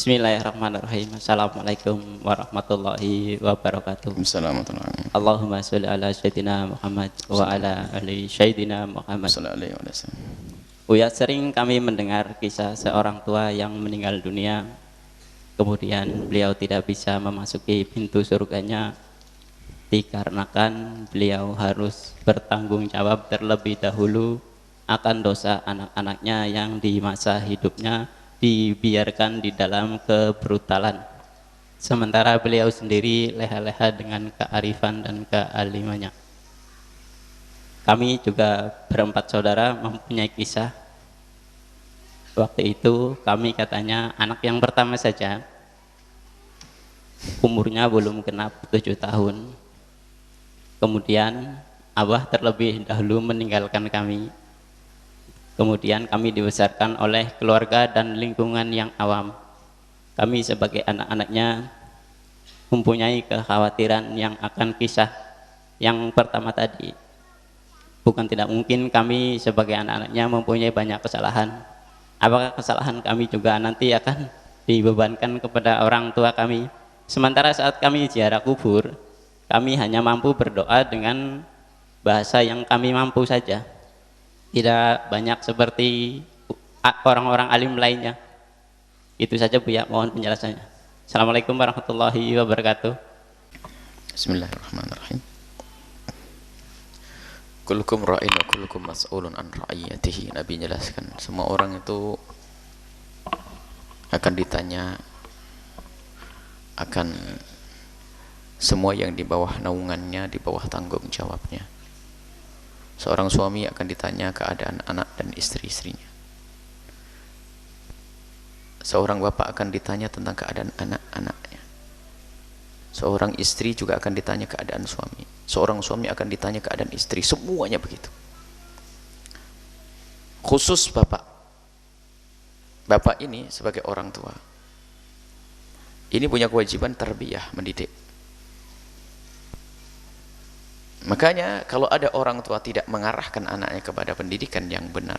Bismillahirrahmanirrahim. Assalamualaikum warahmatullahi wabarakatuh. Assalamualaikum. Allahumma sholli ala Sayyidina Muhammad wa ala ali Sayyidina Muhammad. Buya, sering kami mendengar kisah seorang tua yang meninggal dunia, kemudian beliau tidak bisa memasuki pintu surganya dikarenakan beliau harus bertanggung jawab terlebih dahulu akan dosa anak-anaknya yang di masa hidupnya dibiarkan di dalam kebrutalan, sementara beliau sendiri leha-leha dengan kearifan dan kealimannya. Kami juga berempat saudara mempunyai kisah. Waktu itu kami katanya anak yang pertama saja, umurnya belum genap 7 tahun. Kemudian Abah terlebih dahulu meninggalkan kami. Kemudian kami dibesarkan oleh keluarga dan lingkungan yang awam. Kami sebagai anak-anaknya mempunyai kekhawatiran yang akan kisah yang pertama tadi. Bukan tidak mungkin kami sebagai anak-anaknya mempunyai banyak kesalahan. Apakah kesalahan kami juga nanti akan dibebankan kepada orang tua kami? Sementara saat kami ziarah kubur, kami hanya mampu berdoa dengan bahasa yang kami mampu saja. Tidak banyak seperti orang-orang alim lainnya. Itu saja Bu ya, mohon penjelasannya. Assalamualaikum warahmatullahi wabarakatuh. Bismillahirrahmanirrahim. Kullukum ra'in wa kullukum mas'ulun an ra'iyatihi. Nabi jelaskan, semua orang itu akan ditanya akan semua yang di bawah naungannya, di bawah tanggung jawabnya. Seorang suami akan ditanya keadaan anak dan istri-istrinya. Seorang bapak akan ditanya tentang keadaan anak-anaknya. Seorang istri juga akan ditanya keadaan suami. Seorang suami akan ditanya keadaan istri. Semuanya begitu. Khusus bapak. Bapak ini sebagai orang tua, ini punya kewajiban tarbiyah, mendidik. Makanya kalau ada orang tua tidak mengarahkan anaknya kepada pendidikan yang benar,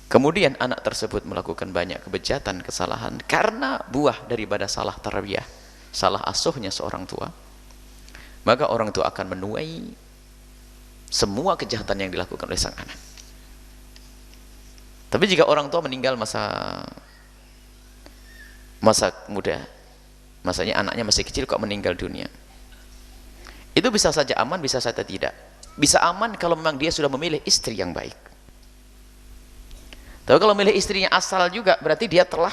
kemudian anak tersebut melakukan banyak kebejatan, kesalahan karena buah daripada salah tarbiyah, salah asuhnya seorang tua, maka orang tua akan menuai semua kejahatan yang dilakukan oleh sang anak. Tapi jika orang tua meninggal masa muda, masanya anaknya masih kecil kok meninggal dunia, itu bisa saja aman, bisa saja tidak. Bisa aman kalau memang dia sudah memilih istri yang baik. Tapi kalau memilih istrinya asal juga, berarti dia telah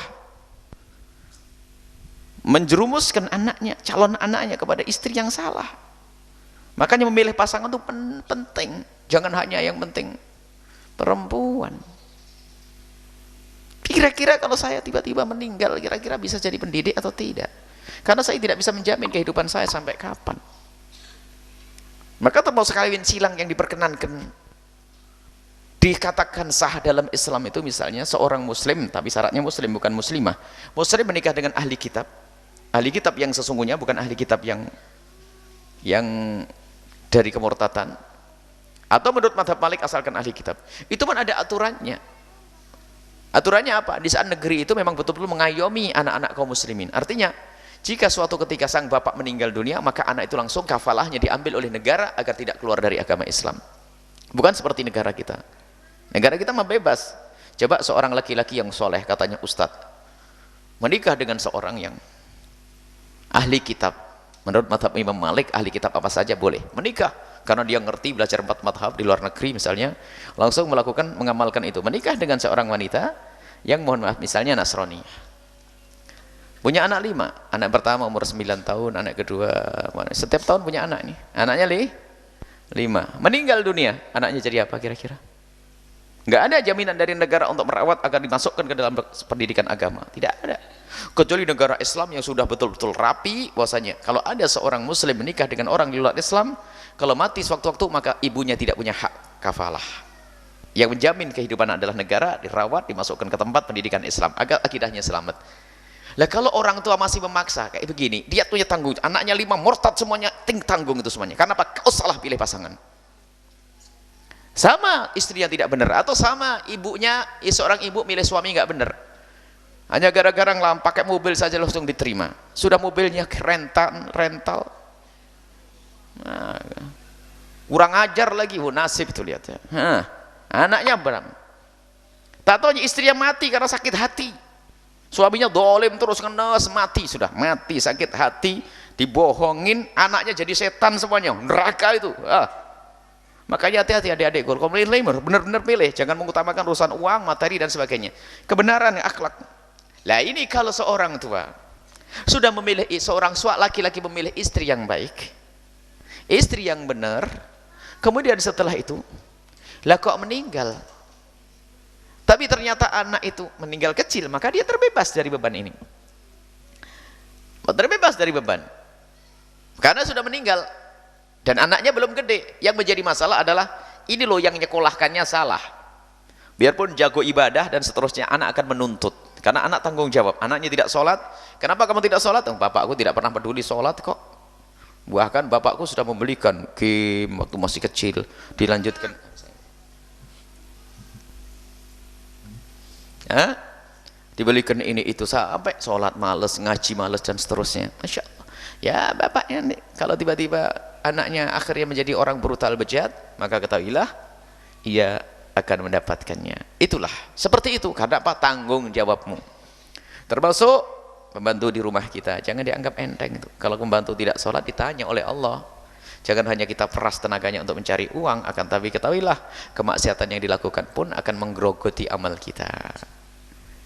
menjerumuskan anaknya, calon anaknya kepada istri yang salah. Makanya memilih pasangan itu penting. Jangan hanya yang penting perempuan. Kira-kira kalau saya tiba-tiba meninggal, kira-kira bisa jadi pendidik atau tidak? Karena saya tidak bisa menjamin kehidupan saya sampai kapan. Maka termasuk kawin silang yang diperkenankan, dikatakan sah dalam Islam itu misalnya seorang muslim, tapi syaratnya muslim bukan muslimah. Muslim menikah dengan ahli kitab. Ahli kitab yang sesungguhnya, bukan ahli kitab yang dari kemurtatan. Atau menurut mazhab Malik asalkan ahli kitab. Itu pun ada aturannya. Aturannya apa? Di saat negeri itu memang betul-betul mengayomi anak-anak kaum muslimin. Artinya, jika suatu ketika sang bapak meninggal dunia, maka anak itu langsung kafalahnya diambil oleh negara agar tidak keluar dari agama Islam. Bukan seperti negara kita. Negara kita mah bebas. Coba seorang laki-laki yang soleh, katanya ustadz, menikah dengan seorang yang ahli kitab. Menurut mazhab Imam Malik, ahli kitab apa saja boleh menikah. Karena dia ngerti belajar 4 mazhab di luar negeri misalnya, langsung mengamalkan itu. Menikah dengan seorang wanita yang mohon maaf misalnya Nasrani. Punya anak 5, anak pertama umur 9 tahun, anak kedua setiap tahun punya anak nih, anaknya 5, meninggal dunia, anaknya jadi apa kira-kira? Nggak ada jaminan dari negara untuk merawat agar dimasukkan ke dalam pendidikan agama, tidak ada. Kecuali negara Islam yang sudah betul-betul rapi, bahwasanya kalau ada seorang muslim menikah dengan orang di luar Islam, kalau mati sewaktu-waktu maka ibunya tidak punya hak kafalah. Yang menjamin kehidupan adalah negara, dirawat, dimasukkan ke tempat pendidikan Islam agar akidahnya selamat. Lah kalau orang tua masih memaksa kayak begini, dia punya tanggung, anaknya 5 murtad semuanya, tanggung itu semuanya. Karena apa? Kau salah pilih pasangan. Sama istri yang tidak benar, atau sama ibunya, seorang ibu milih suami nggak benar, hanya gara-gara pakai mobil saja langsung diterima, sudah mobilnya rental, nah, kurang ajar lagi, nasib itu lihat ya. Anaknya berang, tak tahu istri yang mati karena sakit hati, suaminya dolim terus, ngenes, mati, sudah mati sakit hati, dibohongin, anaknya jadi setan semuanya, neraka itu. Makanya hati-hati adik-adik, kalau milih benar-benar pilih, jangan mengutamakan urusan uang, materi dan sebagainya, kebenaran, akhlak. Lah ini kalau seorang tua sudah memilih, seorang laki-laki memilih istri yang baik, istri yang benar, kemudian setelah itu lah kok meninggal, tapi ternyata anak itu meninggal kecil, maka dia terbebas dari beban ini, terbebas dari beban karena sudah meninggal dan anaknya belum gede. Yang menjadi masalah adalah ini loh, yang nyekolahkannya salah, biarpun jago ibadah dan seterusnya, anak akan menuntut karena anak tanggung jawab. Anaknya tidak sholat, kenapa kamu tidak sholat? Bapakku tidak pernah peduli sholat kok, bahkan bapakku sudah membelikan game waktu masih kecil, dilanjutkan dibelikan ini itu sampai sholat males, ngaji males dan seterusnya. Masya Allah ya, bapaknya nih, kalau tiba-tiba anaknya akhirnya menjadi orang brutal bejat, maka ketahuilah ia akan mendapatkannya. Itulah seperti itu. Karena apa? Tanggung jawabmu. Termasuk pembantu di rumah kita, jangan dianggap enteng itu. Kalau pembantu tidak sholat ditanya oleh Allah. Jangan hanya kita peras tenaganya untuk mencari uang, akan tapi ketahuilah kemaksiatan yang dilakukan pun akan menggerogoti amal kita.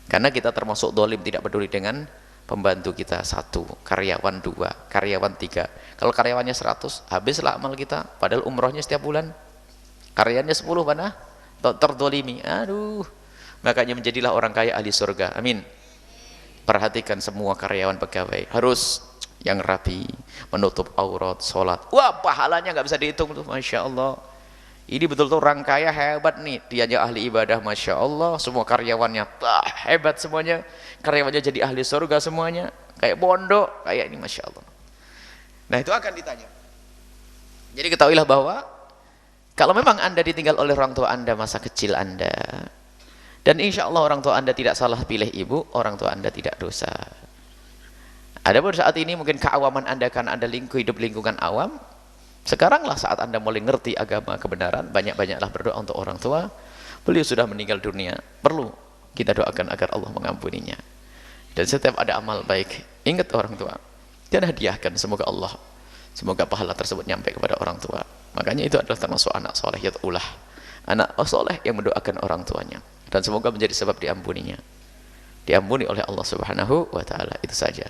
Karena kita termasuk dolim, tidak peduli dengan pembantu kita 1, karyawan 2, karyawan 3. Kalau karyawannya 100, habislah amal kita. Padahal umrohnya setiap bulan, karyawannya 10 mana? Terdolimi. Aduh, makanya menjadilah orang kaya ahli surga. Amin. Perhatikan semua karyawan pegawai harus yang rapi, menutup aurat, sholat. Wah, pahalanya nggak bisa dihitung tuh, masya Allah. Ini betul-betul orang kaya hebat nih, dia aja ahli ibadah, masya Allah. Semua karyawannya hebat semuanya, karyawannya jadi ahli surga semuanya, kayak bondo, kayak ini, masya Allah. Nah itu akan ditanya. Jadi ketahuilah bahwa kalau memang anda ditinggal oleh orang tua anda masa kecil anda, dan insya Allah orang tua anda tidak salah pilih ibu, orang tua anda tidak dosa. Adapun saat ini mungkin keawaman anda karena anda hidup lingkungan awam. Sekaranglah saat anda mulai ngerti agama kebenaran, banyak-banyaklah berdoa untuk orang tua. Beliau sudah meninggal dunia, perlu kita doakan agar Allah mengampuninya. Dan setiap ada amal baik, ingat orang tua dan hadiahkan, semoga pahala tersebut nyampe kepada orang tua. Makanya itu adalah termasuk anak soleh yat'ulah, anak soleh yang mendoakan orang tuanya, dan semoga menjadi sebab diampuni oleh Allah Subhanahu wa ta'ala. Itu saja.